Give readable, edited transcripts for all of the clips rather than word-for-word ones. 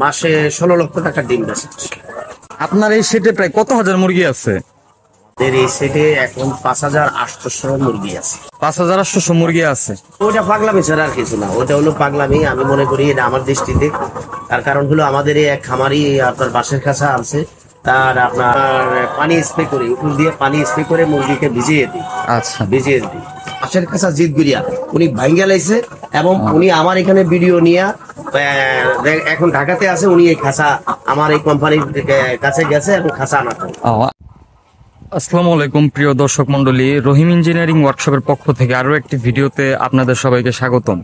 মাসে 16 লক্ষ টাকা ডিম বেচে। আপনার এই সেটে প্রায় কত হাজার মুরগি আছে? এই সেটে এখন 5,800 মুরগি আছে। 5,800 মুরগি আছে। ওটা পাগলামি ছাড়া আর কিছু না, ওটা হলো পাগলামি। আমি মনে করি এটা আমার দৃষ্টিতে, তার কারণ হলো আমাদের এই এক খামারি আপনার বাঁশের কাছা আছে, তার আপনার পানি স্প্রে করে, উপর দিয়ে পানি স্প্রে করে মুরগিকে ভিজিয়ে দিই। আচ্ছা, ভিজিয়ে দিই। বাঁশের কাছা জিত গুড়িয়া উনি ভাঙ্গা লাইছে, এবং উনি আমার এখানে ভিডিও নিয়ে এখন ঢাকাতে আছে। উনি এই খাঁচা আমার এই কোম্পানির কাছে গেছে এবং খাঁচা আনা। আসসালামু আলাইকুম প্রিয় দর্শক মন্ডলী, রহিম ইঞ্জিনিয়ারিং ওয়ার্কশপের পক্ষ থেকে আরো একটি ভিডিওতে আপনাদের সবাইকে স্বাগতম।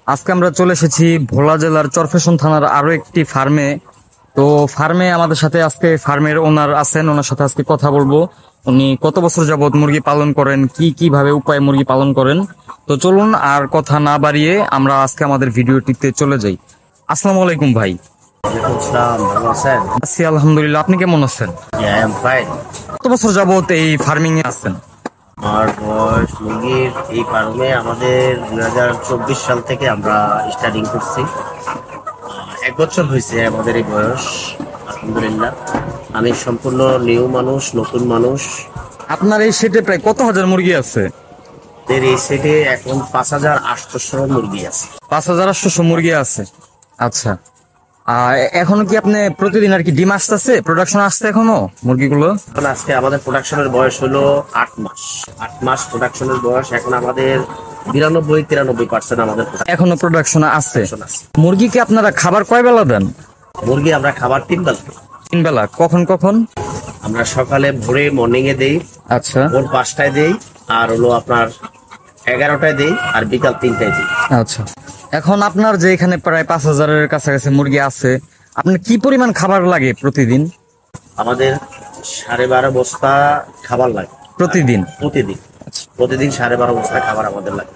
আজকে আমরা চলে এসেছি ভোলা জেলার চরফ্যাশন থানার আরো একটি ফার্মে। তো ফার্মে আমাদের সাথে আজকে ফার্মের ওনার আছেন, ওনার সাথে আজকে কথা বলবো। উনি কত বছর যাবত মুরগি পালন করেন, কিভাবে উপায়ে মুরগি পালন করেন। তো চলুন আর কথা না বাড়িয়ে আমরা আজকে আমাদের ভিডিওটিতে চলে যাই। আসসালামু আলাইকুম ভাই। আছি আলহামদুলিল্লাহ, আপনি কেমন আছেন? কত বছর যাবত এই ফার্মিং এ আছেন? আমার বয়স মুরগির এই ফার্মে আমাদের 2024 সাল থেকে আমরা স্টার্টিং করছি। 1 বছর হয়েছে আমাদের এই বয়স, আলহামদুলিল্লাহ। আমি সম্পূর্ণ নিউ মানুষ, নতুন মানুষ। আপনার এই সেটে প্রায় কত হাজার মুরগি আছে? এই সেটে এখন 5,800 মুরগি আছে। 5,800 মুরগি আছে। আচ্ছা, এখনো কি আপনি প্রতিদিন আর কি ডিম আসতেছে, প্রোডাকশন আসছে এখনো মুরগিগুলো? আজকে আমাদের প্রোডাকশনের বয়স হলো 8 মাস। 8 মাস প্রোডাকশনের বয়স। এখন আমাদের 92-93% আমাদের এখনো প্রোডাকশন আছে। মুরগিকে আপনারা খাবার কয় বেলা দেন? মুরগি আমরা খাবার 3 বেলা। 3 বেলা। কখন কখন? আমরা সকালে ভোরে মর্নিং এ দেই। আচ্ছা, ভোর 5টায় দেই, আর হলো আপনার 11টায় দেই, আর বিকাল 3টায় দেই। আচ্ছা, এখন আপনার যে এখানে প্রায় 5,000-এর কাছাকাছি মুরগি আছে, আপনার কি পরিমাণ খাবার লাগে প্রতিদিন? আমাদের 12.5 বস্তা খাবার লাগে প্রতিদিন। প্রতিদিন 12.5 বস্তা খাবার আমাদের লাগে।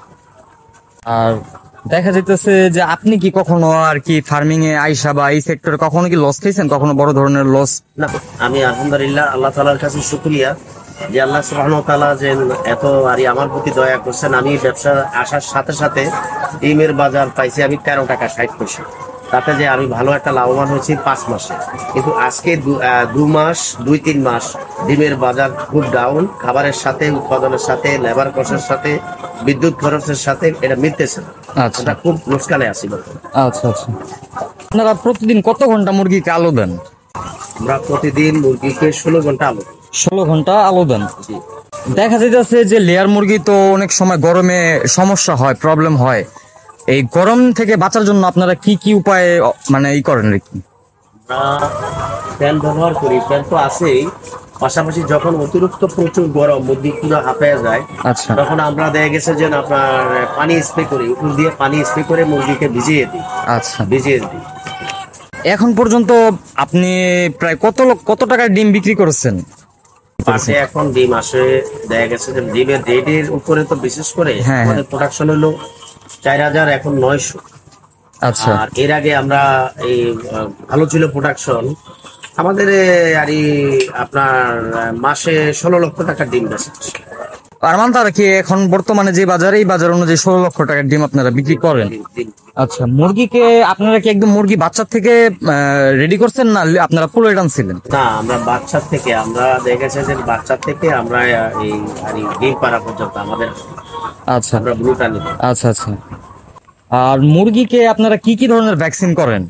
আর দেখা যাইতেছে যে আপনি কি কখনো আর কি ফার্মিং এ আইসা বা এই সেক্টরে কখনো কি লস খেয়েছেন, কখনো বড় ধরনের লস? না, আমি আলহামদুলিল্লাহ আল্লাহ তাআলার কাছে শুকরিয়া যে আল্লাহ সুবহানাহু ওয়া তাআলা যে এত আমার প্রতি দয়া করছেন। আমি ব্যবসা আসার সাথে সাথে ডিমের বাজার পাইছি আমি 13 টাকা 60 পয়সা। তাতে যে আমি ভালো একটা লাভবান হয়েছি 5 মাসে। কিন্তু আজকে 2 মাস 2-3 মাস ডিমের বাজার খুব ডাউন। খাবারের সাথে, উৎপাদনের সাথে, লেবার কস্টের সাথে, বিদ্যুৎ খরচের সাথে এটা মিলতেছে না। আচ্ছা, এটা খুব লোকসানে আছি। আচ্ছা আচ্ছা, আপনারা প্রতিদিন কত ঘন্টা মুরগিকে আলো দেন? আমরা প্রতিদিন মুরগিকে 16 ঘন্টা আলো। 16 ঘন্টা আলো দেন। দেখা যাইতেছে যে লেয়ার মুরগি তো অনেক সময় গরমে সমস্যা হয়, প্রবলেম হয়। এই গরম থেকে বাঁচার জন্য আপনারা কি কি উপায়ে মানে করেন আর কি? ফ্যান ব্যবহার করি, ফ্যান তো আছেই, পাশাপাশি যখন অতিরিক্ত প্রচুর গরম মুরগি পুরো হাঁপায় যায়, আচ্ছা, তখন আমরা দেখা গেছে যে আপনার পানি স্প্রে করি, উপর দিয়ে পানি স্প্রে করে মুরগিকে ভিজিয়ে দিই। আচ্ছা, ভিজিয়ে দিই। এখন পর্যন্ত আপনি প্রায় কত টাকার ডিম বিক্রি করেছেন? পাশে এখন ডিম আসে, দেখা গেছে যে ডিমের রেটের উপরে তো বিশেষ করে আমাদের প্রোডাকশন হলো 4,000, এখন 900। আচ্ছা, আর এর আগে আমরা এই ভালো ছিল প্রোডাকশন আমাদের, আর আপনার মাসে 16 লক্ষ টাকার ডিম বেচে। আর মানে তার কি এখন বর্তমানে যে বাজারে, এই বাজার অনুযায়ী 16 লক্ষ টাকার ডিম আপনারা বিক্রি করেন? আচ্ছা, মুরগিকে আপনারা কি একদম মুরগি বাচ্চা থেকে রেডি করছেন, না আপনারা পুরো আনছিলেন? না, আমরা বাচ্চা থেকে, আমরা দেখেছি যে বাচ্চা থেকে আমরা এই ডিম পাড়া পর্যন্ত আমাদের। আচ্ছা, আমরা ব্রুট আনি। আচ্ছা আচ্ছা। আর মুরগিকে আপনারা কি কি ধরনের ভ্যাকসিন করেন?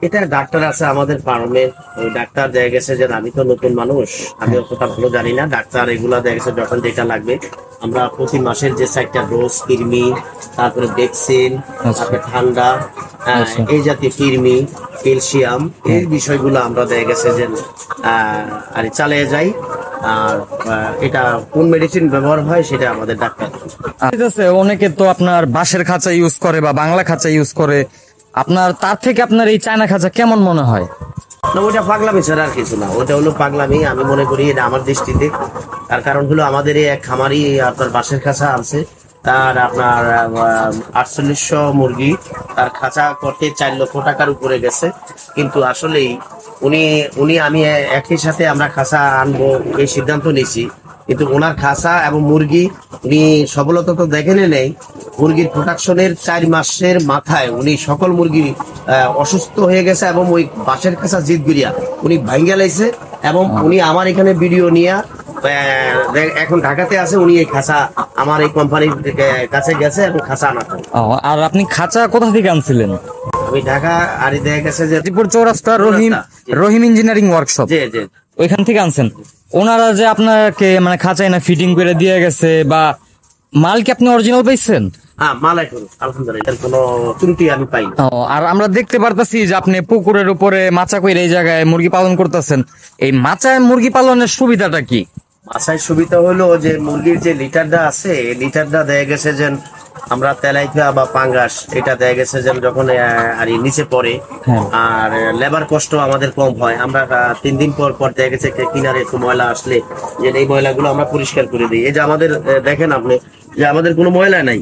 এটা ডাক্তার আছে আমাদের ফার্মে, ওই ডাক্তার দেখা গেছে যে, আমি তো নতুন মানুষ, আমি অতটা ভালো জানি না। ডাক্তার এগুলা দেখা গেছে যখন যেটা লাগবে আমরা প্রতি মাসের যে 4টা ডোজ, কৃমি, তারপরে ভ্যাকসিন, তারপরে ঠান্ডা, এই জাতীয় কৃমি, ক্যালসিয়াম, এই বিষয়গুলো আমরা দেখা গেছে যে আর চালিয়ে যাই। আর এটা কোন মেডিসিন ব্যবহার হয় সেটা আমাদের ডাক্তার। অনেকে তো আপনার বাঁশের খাঁচা ইউজ করে বা বাংলা খাঁচা ইউজ করে, আপনার তার থেকে আপনার এই চায়না খাঁচা কেমন মনে হয়? না, ওটা পাগলামি ছাড়া আর কিছু না, ওটা হলো পাগলামি। আমি মনে করি এটা আমার দৃষ্টিতে, তার কারণ হলো আমাদের এই এক খামারি আপনার বাঁশের খাঁচা আছে, তার আপনার 4800 মুরগি, তার খাঁচা করতে 4 লক্ষ টাকার উপরে গেছে। কিন্তু আসলেই আমি একই সাথে আমরা খাঁচা আনবো এই সিদ্ধান্ত নিয়েছি, কিন্তু ওনার খাসা এবং মুরগি উনি সফলতা তো দেখেনি নেই। মুরগির প্রোডাকশনের 4 মাসের মাথায় উনি সকল মুরগি অসুস্থ হয়ে গেছে এবং ওই বাঁশের খাসা জিতগুড়িয়া উনি ভাঙ্গা লাইছে এবং উনি আমার এখানে ভিডিও নিয়ে এখন ঢাকাতে আছে। উনি এই খাসা আমার এই কোম্পানির কাছে গেছে এবং খাসা আনাতেন। আর আপনি খাঁচা কোথা থেকে আনছিলেন? আমি ঢাকা আর দেখা গেছে যে গাজীপুর চৌরাস্তা রহিম ইঞ্জিনিয়ারিং ওয়ার্কশপ, জি জি ওইখান থেকে আনছেন। ওনারা যে আপনাকে মানে খাঁচায় না ফিটিং করে দিয়ে গেছে বা মাল কি আপনি অরিজিনাল পাইছেন? হ্যাঁ, মাল এখন আলহামদুলিল্লাহ কোনো ত্রুটি আমি পাই না। আর আমরা দেখতে পারতাছি যে আপনি পুকুরের উপরে মাচা কইরা এই জায়গায় মুরগি পালন করতেছেন। এই মাচায় মুরগি পালনের সুবিধাটা কি? মাছায় সুবিধা হলো যে মুরগির যে লিটারটা আছে, এই লিটারটা দেখা গেছে যে আমরা তেলাইকা বা পাঙ্গাস এটা দেখা গেছে যে যখন আর নিচে পড়ে আর লেবার কষ্ট আমাদের কম হয়। আমরা 3 দিন পর পর দেখা গেছে কিনারে একটু ময়লা আসলে যে এই ময়লাগুলো আমরা পরিষ্কার করে দিই। এই যে আমাদের দেখেন আপনি যে আমাদের কোনো ময়লা নাই,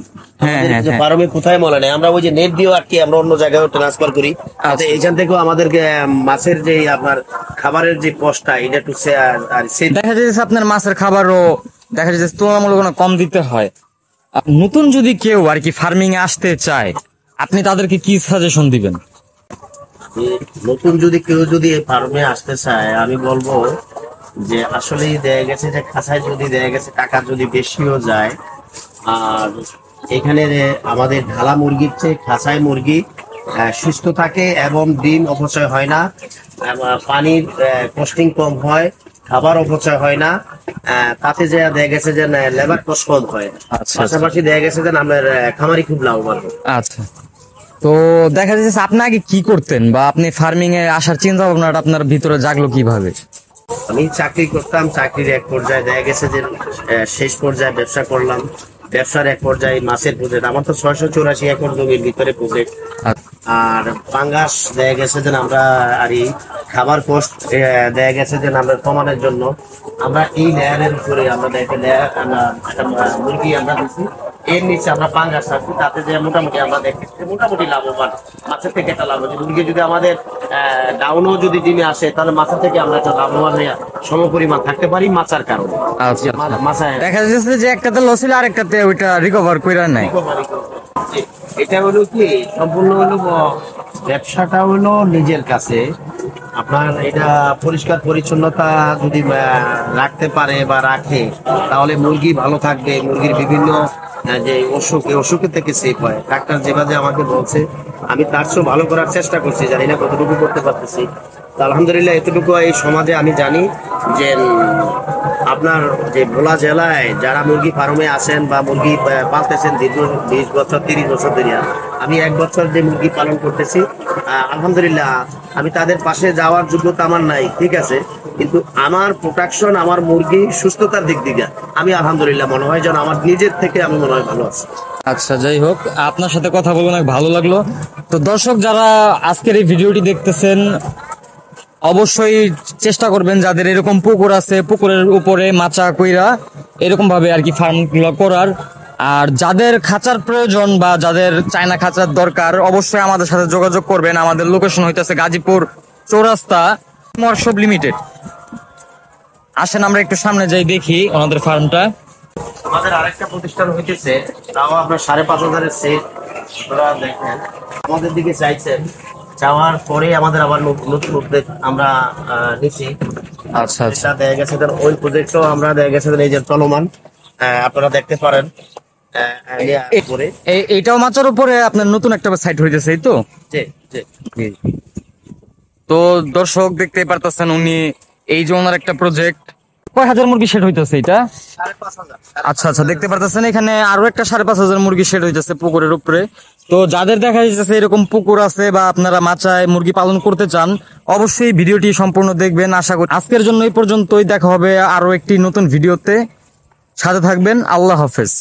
ফার্মে কোথায় ময়লা নাই, আমরা ওই যে নেট দিয়ে আটকে আমরা অন্য জায়গায় ট্রান্সফার করি। এইখান থেকেও আমাদের মাছের যে আপনার খাবারের যে কষ্টটা এটা একটু দেখা যাচ্ছে আপনার মাছের খাবারও দেখা যাচ্ছে তুলনামূলক কম দিতে হয়। নতুন যদি কেউ আর কি ফার্মিং এ আসতে চায়, আপনি তাদেরকে কি সাজেশন দিবেন? নতুন যদি কেউ যদি এই ফার্মে আসতে চায়, আমি বলবো যে আসলেই দেখা গেছে যে খাঁচায় যদি দেখা গেছে টাকা যদি বেশিও যায়, আর এখানে আমাদের ঢালা মুরগির চেয়ে খাঁচায় মুরগি সুস্থ থাকে এবং ডিম অপচয় হয় না, পানির কস্টিং কম হয়, খাবার অপচয় হয় না, তাতে যে দেখা গেছে যে লেবার কস্ট কম হয়। পাশাপাশি দেখা গেছে যে আমাদের খামারি খুব লাভবান। আচ্ছা, তো দেখা যাচ্ছে আপনি আগে কি করতেন বা আপনি ফার্মিং এ আসার চিন্তা ভাবনাটা আপনার ভিতরে জাগলো কিভাবে? আমি চাকরি করতাম, চাকরির এক পর্যায়ে দেখা গেছে যে শেষ পর্যায়ে ব্যবসা করলাম, ব্যবসার এক পর্যায়ে মাছের প্রজেক্ট। আমার তো 684 একর জমির ভিতরে প্রজেক্ট। আর পাঙ্গাস দেখা গেছে যে আমরা আর এই খাবার কষ্ট দেখা গেছে যে আমরা কমানোর জন্য আমরা এই লেয়ারের উপরে আমরা দেখে একটা মুরগি আমরা দিচ্ছি, এর নিচে আমরা পাঙ্গাস রাখছি, তাতে যে মোটামুটি আমরা দেখতেছি মোটামুটি লাভবান। মাছের থেকে একটা লাভ হচ্ছে, মুরগি যদি আমাদের ডাউনও যদি ডিমে আসে তাহলে মাছের থেকে আমরা একটা লাভবান হয়ে সমপরিমাণ থাকতে পারি মাছের কারণে। দেখা যাচ্ছে যে একটাতে লস হলে আরেকটাতে ওইটা রিকভার কইরা নাই। এটা হলো কি সম্পূর্ণ হলো ব্যবসাটা হলো নিজের কাছে। আপনার এটা পরিষ্কার পরিচ্ছন্নতা যদি রাখতে পারে বা রাখে তাহলে মুরগি ভালো থাকবে। মুরগির বিভিন্ন যে অসুখের থেকে সেফ হয়। ডাক্তার যেভাবে আমাকে বলছে আমি তার চেয়েও ভালো করার চেষ্টা করছি, জানি না কতটুকু করতে পারতেছি। আলহামদুলিল্লাহ এতটুকু এই সমাজে আমি জানি যে আপনার যে ভোলা জেলায় যারা মুরগি ফার্মে আছেন বা মুরগি পালতেছেন দীর্ঘ 20 বছর 30 বছর ধরে, আমি 1 বছর যে মুরগি পালন করতেছি, আলহামদুলিল্লাহ আমি তাদের পাশে যাওয়ার যোগ্যতা আমার নাই, ঠিক আছে, কিন্তু আমার প্রোডাকশন আমার মুরগি সুস্থতার দিক থেকে আমি আলহামদুলিল্লাহ মনে হয় যেন আমার নিজের থেকে আমি মনে হয় ভালো আছি। আচ্ছা, যাই হোক, আপনার সাথে কথা বলে অনেক ভালো লাগলো। তো দর্শক যারা আজকের এই ভিডিওটি দেখতেছেন অবশ্যই চেষ্টা করবেন যাদের এরকম পুকুর আছে পুকুরের উপরে মাচা কইরা এরকম ভাবে আর কি ফার্ম গুলো করার। আর যাদের খাঁচার প্রয়োজন বা যাদের চায়না খাঁচার দরকার অবশ্যই আমাদের সাথে যোগাযোগ করবেন। আমাদের লোকেশন হইতেছে গাজীপুর চৌরাস্তা ওয়ার্কশপ লিমিটেড। আসেন আমরা একটু সামনে যাই দেখি ওনাদের ফার্মটা। আমাদের আরেকটা প্রতিষ্ঠান হইতেছে, তাও আপনার 5,500 সেট। আপনারা দেখেন আমাদের দিকে চাইছেন, যাওয়ার পরে আমাদের আবার নতুন উদ্যোগ আমরা নিচ্ছি। আচ্ছা আচ্ছা, দেখা গেছে ওই প্রজেক্টও আমরা দেখা গেছে এই যে চলমান, আপনারা দেখতে পারেন। এইটাও মাচার উপরে আপনার নতুন একটা সাইট হইতেছে, এই তো? তো দর্শক দেখতে পারতেছেন উনি এই যে ওনার একটা প্রজেক্ট। কয় হাজার মুরগি শেড হইতেছে এটা? 5,500। আচ্ছা আচ্ছা, দেখতে পারতেছেন এখানে আরো একটা 5,500 মুরগি শেড হইতেছে পুকুরের উপরে। তো যাদের দেখা যাচ্ছে এরকম পুকুর আছে বা আপনারা মাচায় মুরগি পালন করতে চান অবশ্যই ভিডিওটি সম্পূর্ণ দেখবেন। আশা করি আজকের জন্য এই পর্যন্তই, দেখা হবে আরো একটি নতুন ভিডিওতে। সাথে থাকবেন। আল্লাহ হাফেজ।